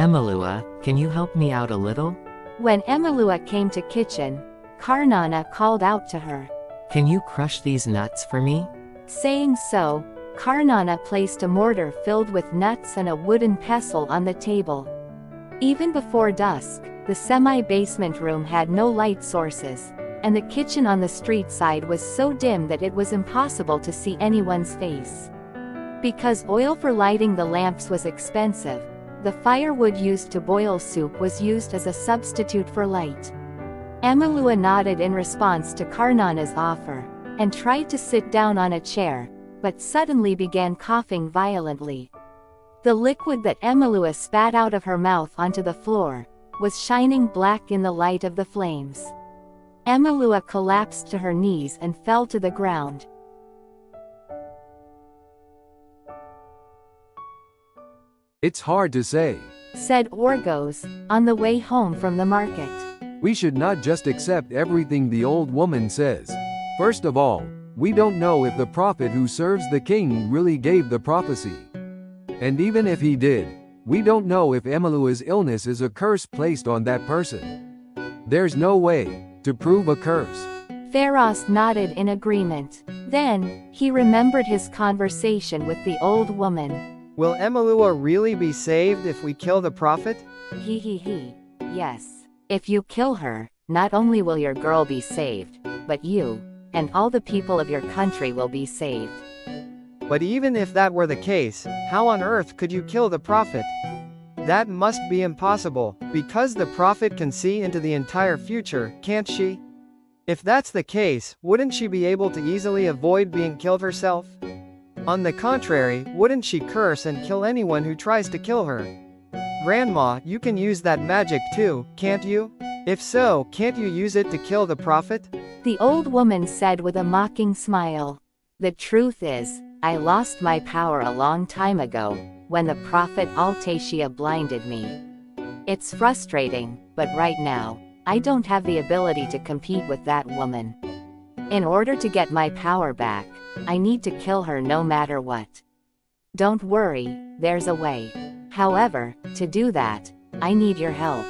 Emalua, can you help me out a little? When Emalua came to kitchen, Karnana called out to her. Can you crush these nuts for me? Saying so, Karnana placed a mortar filled with nuts and a wooden pestle on the table. Even before dusk, the semi-basement room had no light sources, and the kitchen on the street side was so dim that it was impossible to see anyone's face. Because oil for lighting the lamps was expensive, the firewood used to boil soup was used as a substitute for light. Emalua nodded in response to Karnana's offer, and tried to sit down on a chair, but suddenly began coughing violently. The liquid that Emalua spat out of her mouth onto the floor was shining black in the light of the flames. Emalua collapsed to her knees and fell to the ground. It's hard to say, said Orgos, on the way home from the market. We should not just accept everything the old woman says. First of all, we don't know if the prophet who serves the king really gave the prophecy. And even if he did, we don't know if Emalua's illness is a curse placed on that person. There's no way to prove a curse. Pharos nodded in agreement. Then, he remembered his conversation with the old woman. Will Emalua really be saved if we kill the prophet? Yes. If you kill her, not only will your girl be saved, but you, and all the people of your country will be saved. But even if that were the case, how on earth could you kill the prophet? That must be impossible, because the prophet can see into the entire future, can't she? If that's the case, wouldn't she be able to easily avoid being killed herself? On the contrary, wouldn't she curse and kill anyone who tries to kill her? Grandma, you can use that magic too, can't you? If so, can't you use it to kill the prophet? The old woman said with a mocking smile. The truth is, I lost my power a long time ago, when the prophet Altacia blinded me. It's frustrating, but right now, I don't have the ability to compete with that woman. In order to get my power back, I need to kill her no matter what. Don't worry, there's a way. However, to do that, I need your help.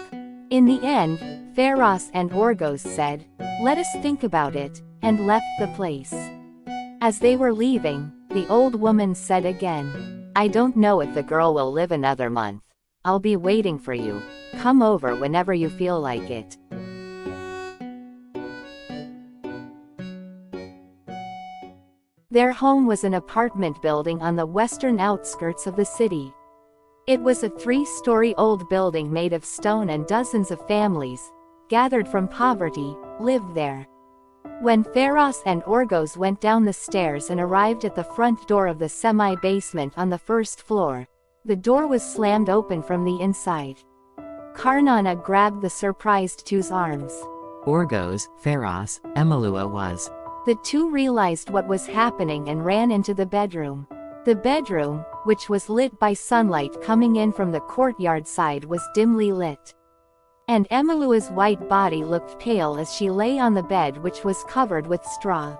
In the end, Pharos and Orgos said, let us think about it, and left the place. As they were leaving, the old woman said again, I don't know if the girl will live another month. I'll be waiting for you. Come over whenever you feel like it. Their home was an apartment building on the western outskirts of the city. It was a 3-story-old building made of stone, and dozens of families, gathered from poverty, lived there. When Pharos and Orgos went down the stairs and arrived at the front door of the semi-basement on the first floor, the door was slammed open from the inside. Karnana grabbed the surprised two's arms. Orgos, Pharos, Emalua was. The two realized what was happening and ran into the bedroom. The bedroom, which was lit by sunlight coming in from the courtyard side, was dimly lit. And Emalua's white body looked pale as she lay on the bed, which was covered with straw.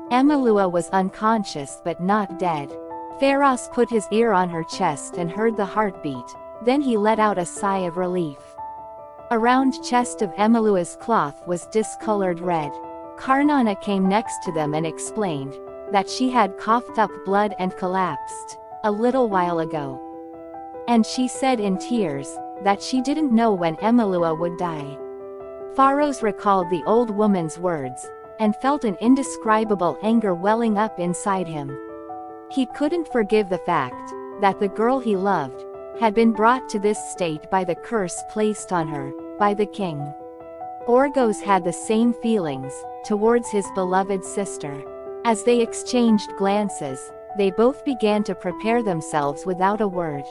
Emalua was unconscious but not dead. Pharos put his ear on her chest and heard the heartbeat, then he let out a sigh of relief. A round chest of Emalua's cloth was discolored red. Karnana came next to them and explained that she had coughed up blood and collapsed a little while ago. And she said in tears that she didn't know when Emalua would die. Pharos recalled the old woman's words, and felt an indescribable anger welling up inside him. He couldn't forgive the fact that the girl he loved had been brought to this state by the curse placed on her by the king. Orgos had the same feelings towards his beloved sister. As they exchanged glances, they both began to prepare themselves without a word.